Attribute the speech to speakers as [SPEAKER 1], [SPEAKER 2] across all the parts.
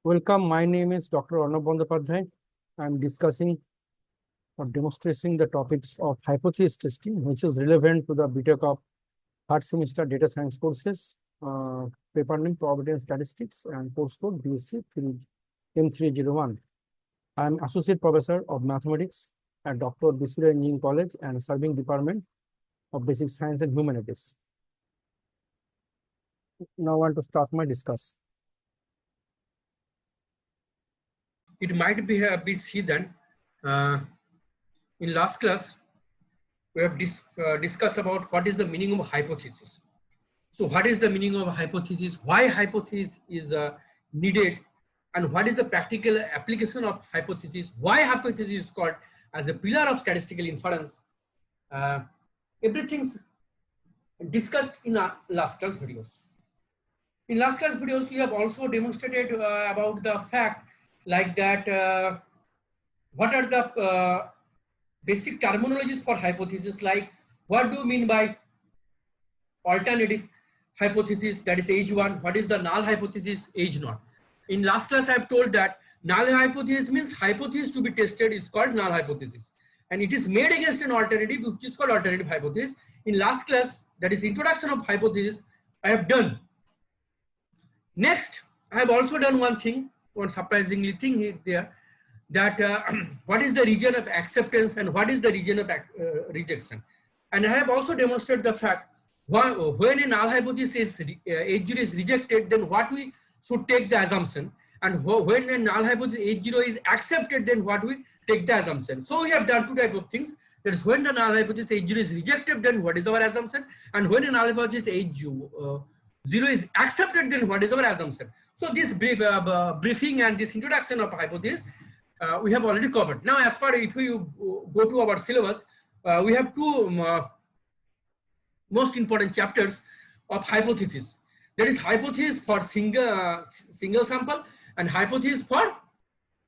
[SPEAKER 1] Welcome, my name is Dr. Arnab Bandyopadhyay. I am discussing or demonstrating the topics of hypothesis testing, which is relevant to the BTech of third semester data science courses, paper name Probability and Statistics, and course code BSC M301. I am Associate Professor of Mathematics at Dr. BC Engineering College and serving Department of Basic Science and Humanities. Now I want to start my discussion.
[SPEAKER 2] It might be a bit hidden. In last class, we have discussed about what is the meaning of hypothesis. So what is the meaning of hypothesis? Why hypothesis is needed? And what is the practical application of hypothesis? Why hypothesis is called as a pillar of statistical inference? Everything's discussed in our last class videos. In last class videos, we have also demonstrated about the fact like that, what are the basic terminologies for hypothesis, like what do you mean by alternative hypothesis, that is age 1, what is the null hypothesis, age 0. In last class I have told that null hypothesis means hypothesis to be tested is called null hypothesis, and it is made against an alternative which is called alternative hypothesis. In last class, that is introduction of hypothesis, I have done. Next, I have also done one thing, one surprisingly thing there, that what is the region of acceptance and what is the region of rejection. And I have also demonstrated the fact when a null hypothesis H0 is rejected, then what we should take the assumption, and when a null hypothesis H0 is accepted, then what we take the assumption. So we have done two types of things. That is, when the null hypothesis H0 is rejected, then what is our assumption, and when a null hypothesis H0 is accepted, then what is our assumption. So this briefing and this introduction of hypothesis we have already covered. Now, as far if we go to our syllabus, we have two most important chapters of hypothesis. That is hypothesis for single sample and hypothesis for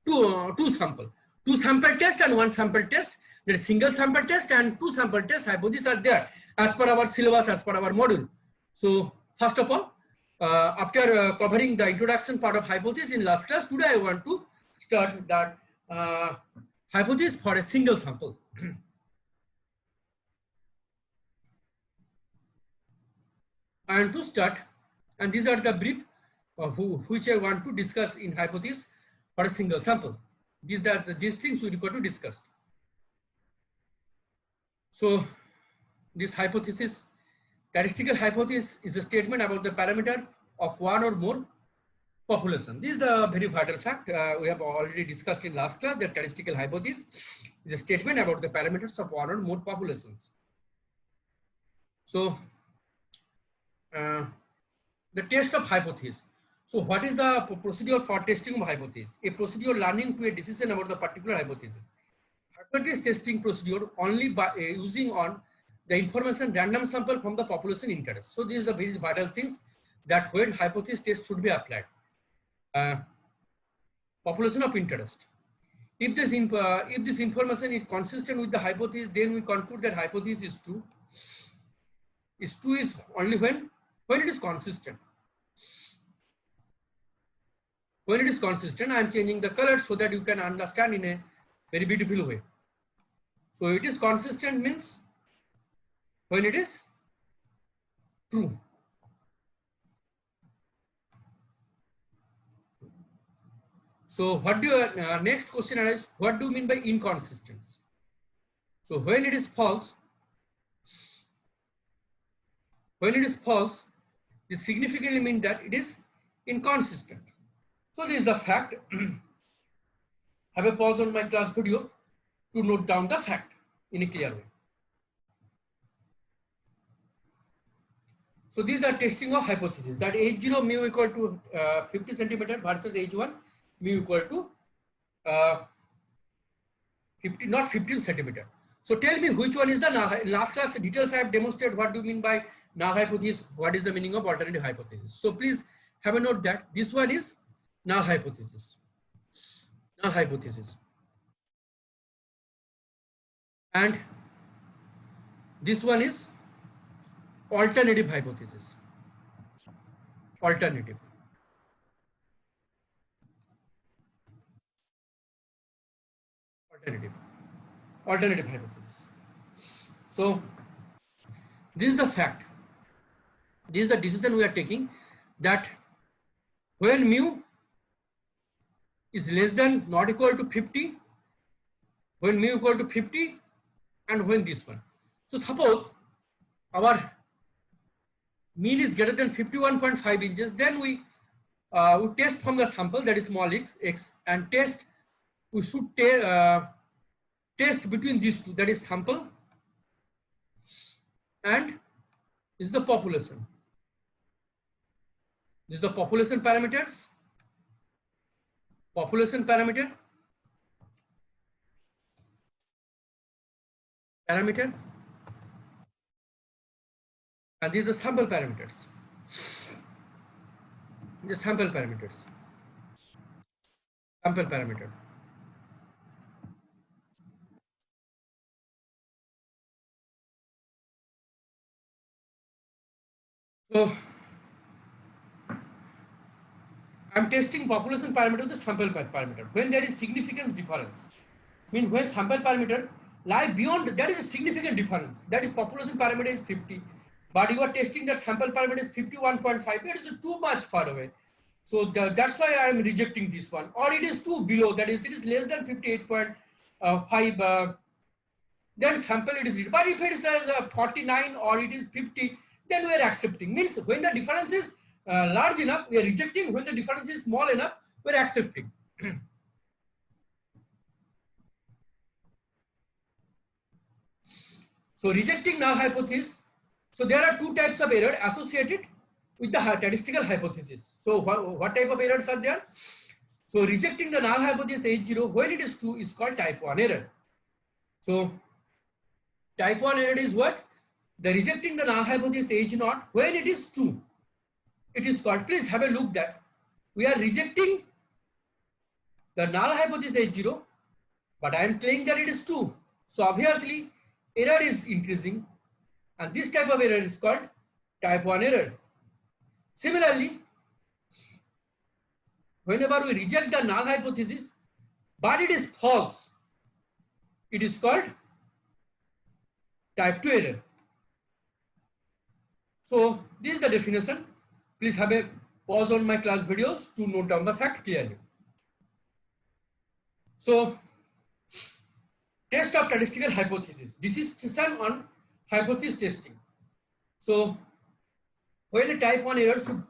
[SPEAKER 2] two sample test and one sample test. There is single sample test and two sample test. Hypotheses are there as per our syllabus, as per our module. So first of all, after covering the introduction part of hypothesis in last class, today I want to start that hypothesis for a single sample. And to start, and these are the brief which I want to discuss in hypothesis for a single sample. These are these things we require to discuss. So this hypothesis, statistical hypothesis, is a statement about the parameter of one or more population. This is the very vital fact we have already discussed in last class. The statistical hypothesis is a statement about the parameters of one or more populations. So the test of hypothesis. So what is the procedure for testing of hypothesis? A procedure learning to a decision about the particular hypothesis. Hypothesis testing procedure only by using on the information random sample from the population interest. So these are the very vital things that where hypothesis test should be applied. Population of interest. If this information is consistent with the hypothesis, then we conclude that hypothesis is true. Is true is only when it is consistent. When it is consistent, I am changing the color so that you can understand in a very beautiful way. So it is consistent means when it is true. So what do you, next question is, what do you mean by inconsistent? So when it is false, this significantly means that it is inconsistent. So this is a fact. Have a pause on my class video to note down the fact in a clear way. So these are testing of hypothesis, that H0 mu equal to 50 centimeter versus H1 mu equal to 15 centimeter. So tell me which one is the null. In last class details I have demonstrated what do you mean by null hypothesis, what is the meaning of alternative hypothesis. So please have a note that this one is null hypothesis. Null hypothesis. And this one is alternative hypothesis. Alternative. alternative hypothesis. So this is the fact. This is the decision we are taking, that when mu is less than not equal to 50, when mu equal to 50, and when this one. So suppose our mean is greater than 51.5 inches, then we test from the sample, that is small x, and test. We should test between these two, that is sample and is the population. This is the population parameters. Population parameter. And these are sample parameters. The sample parameters. Sample parameter. So I'm testing population parameter with the sample parameter. When there is significant difference, mean when sample parameter lie beyond, that is a significant difference. That is population parameter is 50, but you are testing that sample parameter is 51.5. It is too much far away. So that's why I am rejecting this one. Or it is too below, that is it is less than 58.5. Then sample it is. But if it is 49 or it is 50, then we are accepting. Means when the difference is large enough, we are rejecting. When the difference is small enough, we are accepting. So rejecting null hypothesis. So there are two types of error associated with the statistical hypothesis. So what type of errors are there? So rejecting the null hypothesis H0 when it is true is called type 1 error. So type 1 error is what? The rejecting the null hypothesis H0 when it is true. It is called, please have a look that we are rejecting the null hypothesis H0, but I am claiming that it is true. So obviously error is increasing, and this type of error is called type 1 error. Similarly, whenever we reject the null hypothesis, but it is false, it is called type 2 error. So this is the definition. Please have a pause on my class videos to note down the fact clearly. So test of statistical hypothesis. This is session on hypothesis testing. So when a type 1 error should,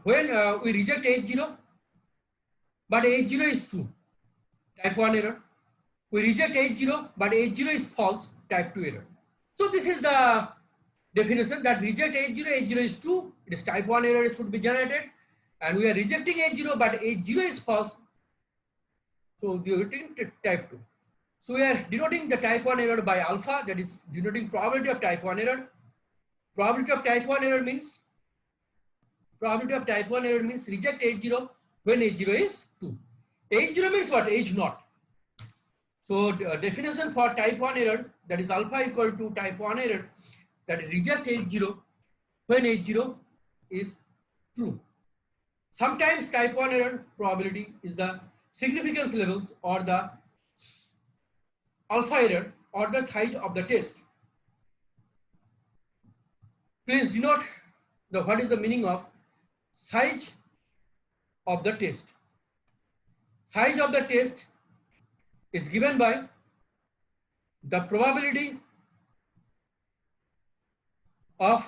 [SPEAKER 2] when we reject H0, but H0 is true, type 1 error. We reject H0, but H0 is false, type 2 error. So this is the definition, that reject H0, H0 is true, it is type 1 error, it should be generated, and we are rejecting H0, but H0 is false, so we are getting type 2. So we are denoting the type 1 error by alpha, that is denoting probability of type 1 error. Probability of type 1 error means reject H0 when H0 is 2. H0 means what? H0. So definition for type 1 error, that is alpha equal to type 1 error, that is reject H0 when H0 is true. Sometimes type 1 error probability is the significance levels or the alpha error or the size of the test. Please denote what is the meaning of size of the test. Size of the test is given by the probability of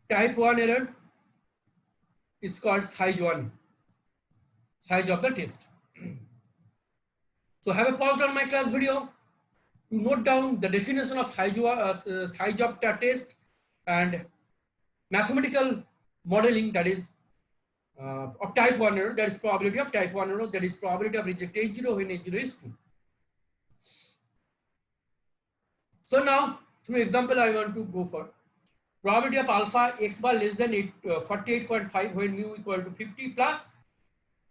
[SPEAKER 2] type 1 error is called size 1, size of the test. So have a pause on my class video to note down the definition of size of the test and mathematical modeling, that is of type 1 error, that is probability of type 1 error, that is probability of reject H0 when H0 is true. So now through example I want to go for probability of alpha x bar less than 48.5 when mu equal to 50 plus,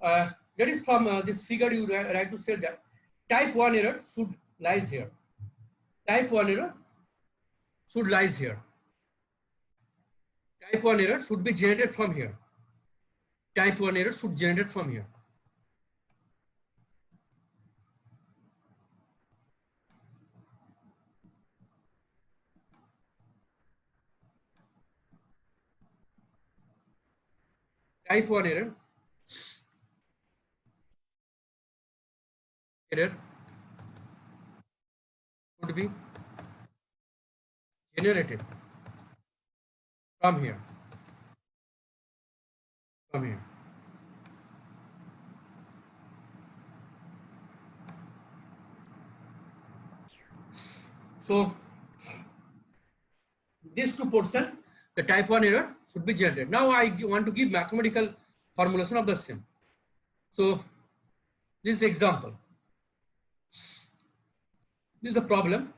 [SPEAKER 2] that is from this figure you write to say that type 1 error should lies here. Type 1 error should lies here. Type 1 error should be generated from here. Type 1 error should generate from here. type 1 error would be generated from here. So these two portion, the type 1 error should be generated. Now I want to give mathematical formulation of the same. So this is the example. This is the problem.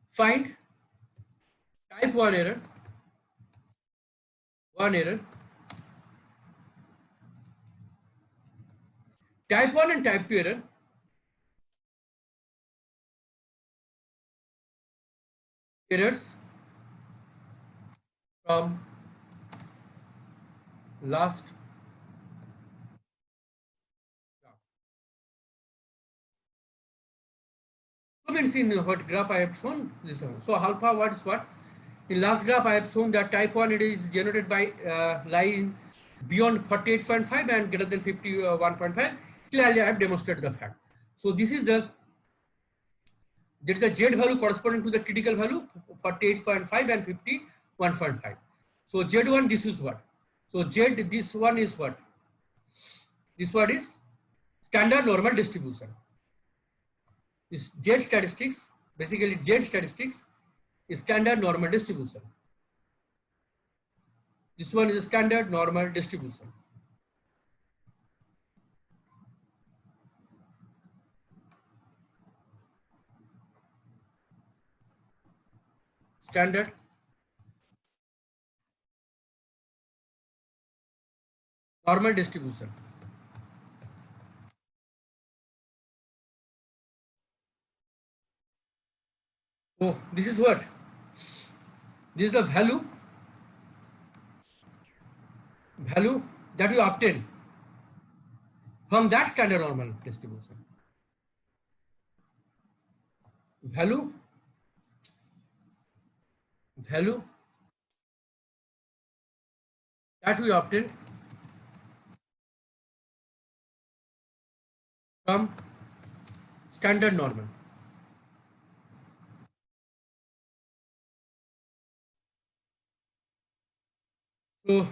[SPEAKER 2] Find type 1 error, type 1 and type 2 error, errors from last graph. So means in what graph I have shown this one. So alpha what is what? In last graph I have shown that type 1 it is generated by line beyond 48.5 and greater than 51.5. Clearly I have demonstrated the fact. So this is the Z value corresponding to the critical value 48.5 and 51.5. So Z1 this is what? So Z this one is what? This one is standard normal distribution. This Z statistics, basically Z statistics is standard normal distribution. This one is a standard normal distribution. Standard normal distribution. So this is what? This is the value that you obtain from that standard normal distribution. Value that we obtain from standard normal. So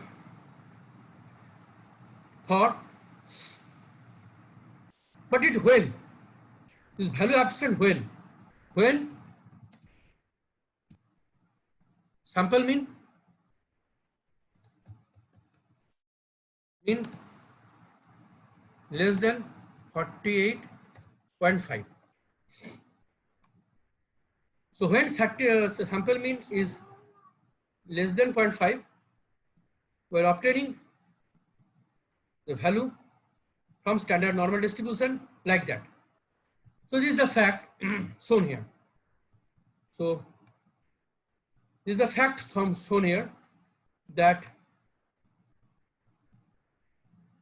[SPEAKER 2] but it when this value absent when sample mean less than 48.5. So when sample mean is less than 0.5, we are obtaining the value from standard normal distribution like that. So this is the fact shown here. So this is the fact shown here that,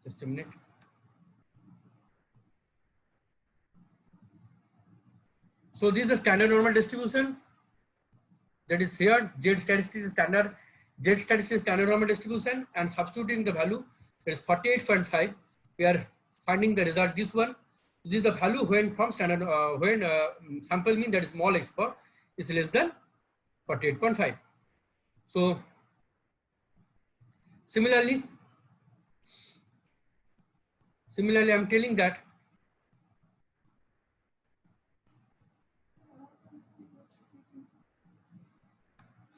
[SPEAKER 2] just a minute. So this is the standard normal distribution that is here. Z statistics is standard normal distribution, and substituting the value that is 48.5. We are finding the result this one. This is the value when from standard sample mean that is small x bar is less than 48.5. So similarly I am telling that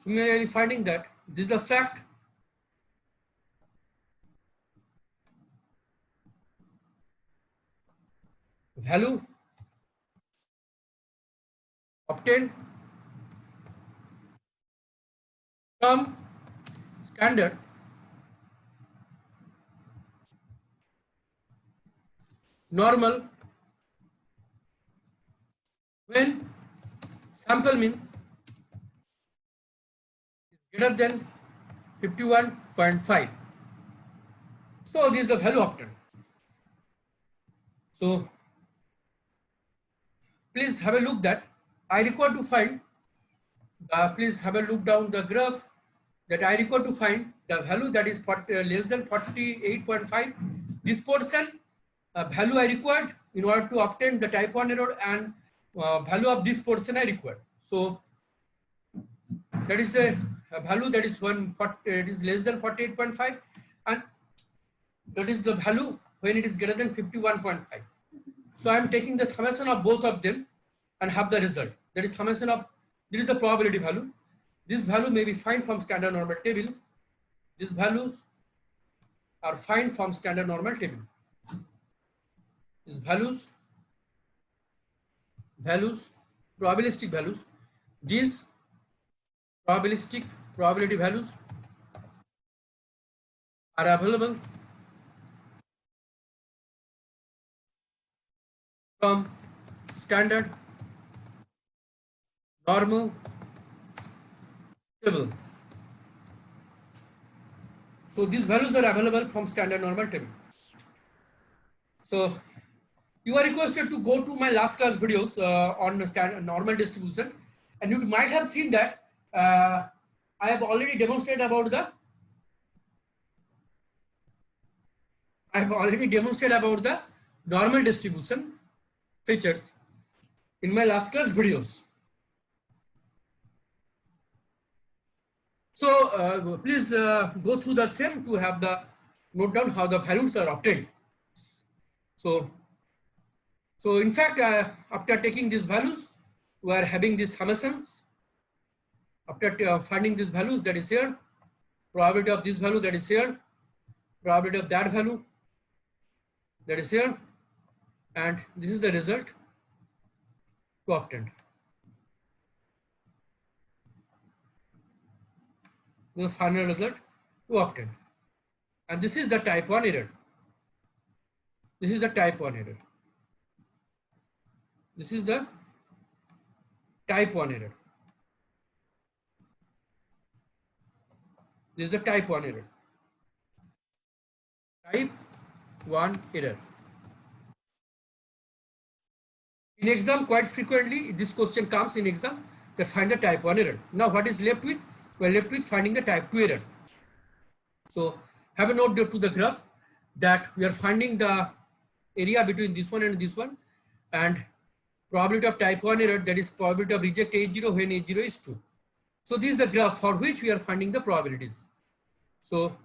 [SPEAKER 2] similarly finding that this is the fact value obtained from standard normal when sample mean is greater than 51.5. So this is the value obtained. So please have a look that I require to find please have a look down the graph that I require to find the value that is less than 48.5. This portion value I required in order to obtain the type 1 error, and value of this portion I required. So that is a value that is it is less than 48.5, and that is the value when it is greater than 51.5. So I am taking the summation of both of them and have the result. That is summation of, there is a probability value. This value may be found from standard normal table. These values are found from standard normal table. These values, probabilistic values, these probability values are available from standard normal table. So these values are available from standard normal table. So you are requested to go to my last class videos on standard normal distribution, and you might have seen that I have already demonstrated about the normal distribution features in my last class videos. So please go through the same to have the note down how the values are obtained. So in fact, after taking these values, we are having these summations. After finding these values, that is here, probability of this value, that is here, probability of that value, that is here, and this is the result to obtain. The final result to obtain. And this is the type 1 error. This is the type 1 error. This is the type 1 error. This is the type 1 error. Type 1 error. In exam, quite frequently, this question comes in exam, that find the type 1 error. Now, what is left with? We are left with finding the type 2 error. So, have a note to the graph that we are finding the area between this one and this one, and probability of type 1 error, that is probability of reject H0 when H0 is true. So, this is the graph for which we are finding the probabilities. So,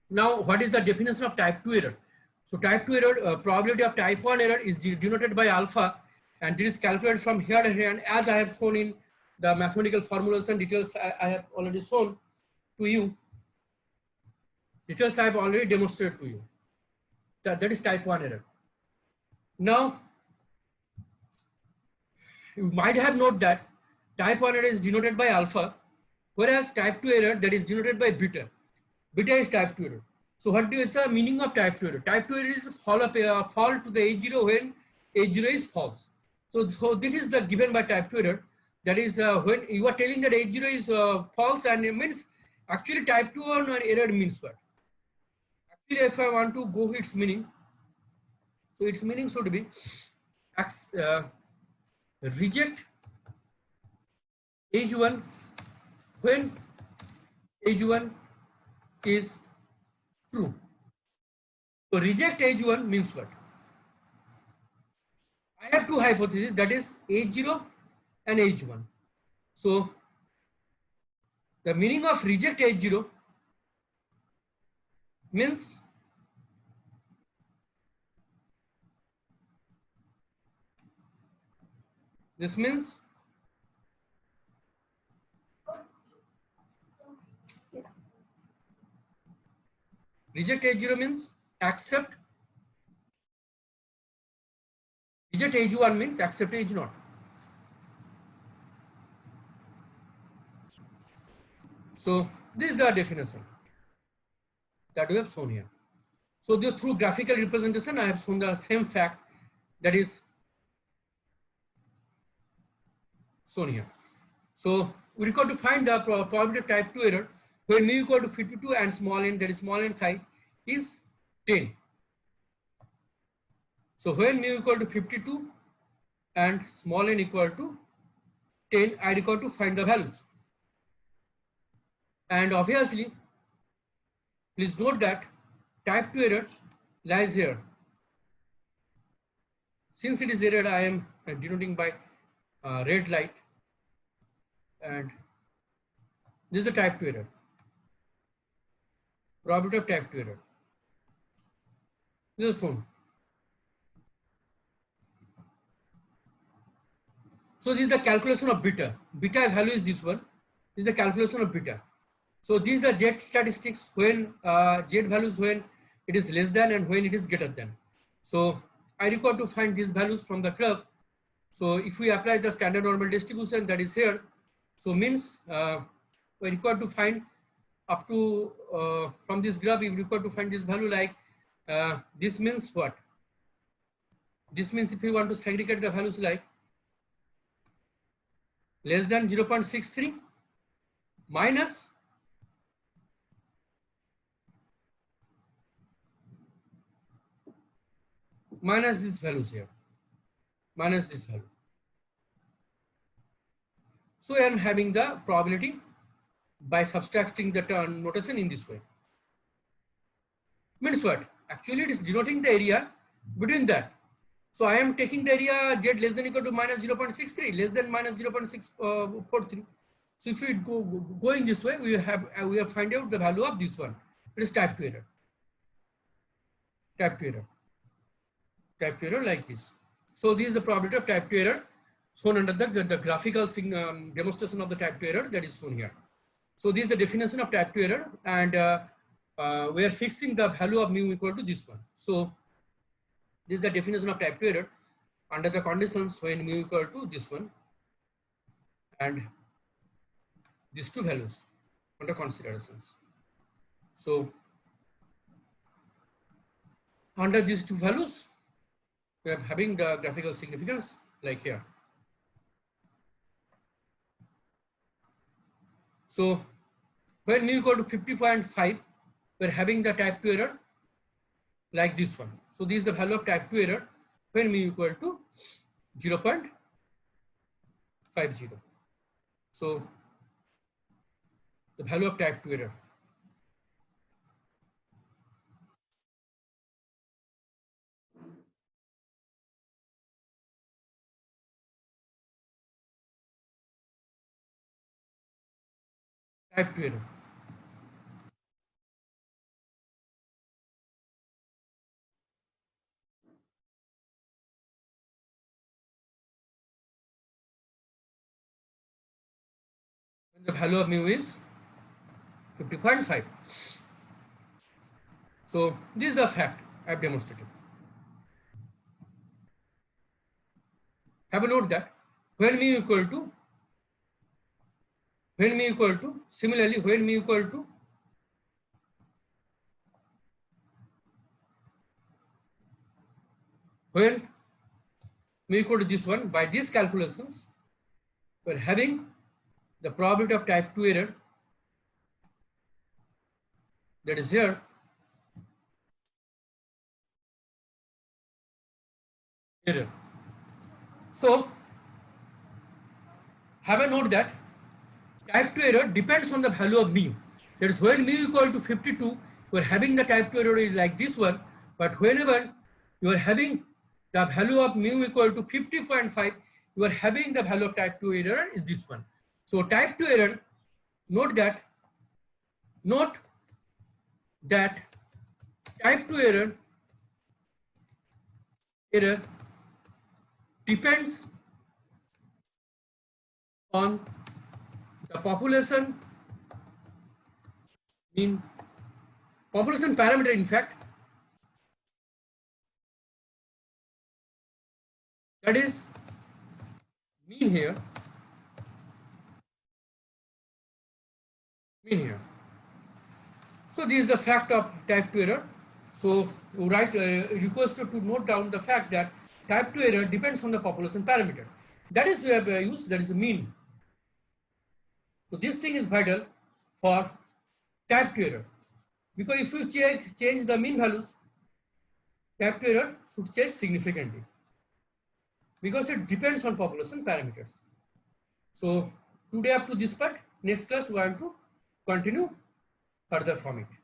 [SPEAKER 2] now what is the definition of type 2 error? So, type 2 error, probability of type 1 error is denoted by alpha, and it is calculated from here to here, and as I have shown in the mathematical formulation details, I have already shown to you. Details I have already demonstrated to you. That is type 1 error. Now, you might have noted that type 1 error is denoted by alpha, whereas type 2 error, that is denoted by beta. Beta is type 2 error. So what is the meaning of type 2 error? Type 2 error is fall to the H0 when H0 is false. So this is the given by type 2 error. That is when you are telling that H0 is false, and it means actually type 2 error means what? Actually, if I want to go its meaning, so its meaning should be reject H1 when H1 is true. So reject H1 means what? I have two hypotheses, that is H0 and H1. So the meaning of reject H0 means this means reject H0 means accept. Reject H1 means accept H0. So this is the definition that we have shown here. So through graphical representation, I have shown the same fact that is shown here. So we require to find the probability of type 2 error when mu equal to 52 and small n, that is small n size is 10. So when mu equal to 52 and small n equal to 10, I require to find the values. And obviously, please note that type 2 error lies here. Since it is error, I am denoting by red light, and this is the type 2 error. Probability of type 2 error. This is shown. So this is the calculation of beta. Beta value is this one. This is the calculation of beta. So these are the Z statistics when Z values when it is less than and when it is greater than. So I require to find these values from the graph. So if we apply the standard normal distribution that is here, so means we require to find up to from this graph, we require to find this value like this means what? This means if we want to segregate the values like less than 0.63 minus these values here, minus this value. So I am having the probability by subtracting the notation in this way. Means what? Actually, it is denoting the area between that. So I am taking the area Z less than equal to minus 0.63, less than minus 0.643. So if we go in this way, we have find out the value of this one. It is type 2 error. Type 2 error. Type 2 error like this. So this is the probability of type 2 error shown under the graphical demonstration of the type 2 error that is shown here. So this is the definition of type 2 error, and we are fixing the value of mu equal to this one. So this is the definition of type 2 error under the conditions when mu equal to this one and these two values under considerations. So under these two values, we are having the graphical significance like here. So when mu equal to 50.5, we are having the type 2 error like this one. So this is the value of type 2 error when mu equal to 0.50. So the value of type 2 error. Type 2 error. When the value of mu is 50.5. So this is the fact I have demonstrated. Have a note that when mu equal to similarly when mu equal to this one, by these calculations we are having the probability of type 2 error that is here error. So have a note that type 2 error depends on the value of mu. That is when mu equal to 52, you are having the type 2 error is like this one, but whenever you are having the value of mu equal to 50.5, you are having the value of type 2 error is this one. So type 2 error, note that type 2 error depends on the population parameter, in fact, that is mean here. So this is the fact of type 2 error. So you write requested to note down the fact that type 2 error depends on the population parameter. That is we have used, that is a mean. So this thing is vital for type 2 error, because if you change the mean values, type 2 error should change significantly because it depends on population parameters. So today up to this part, next class we want to continue further from it.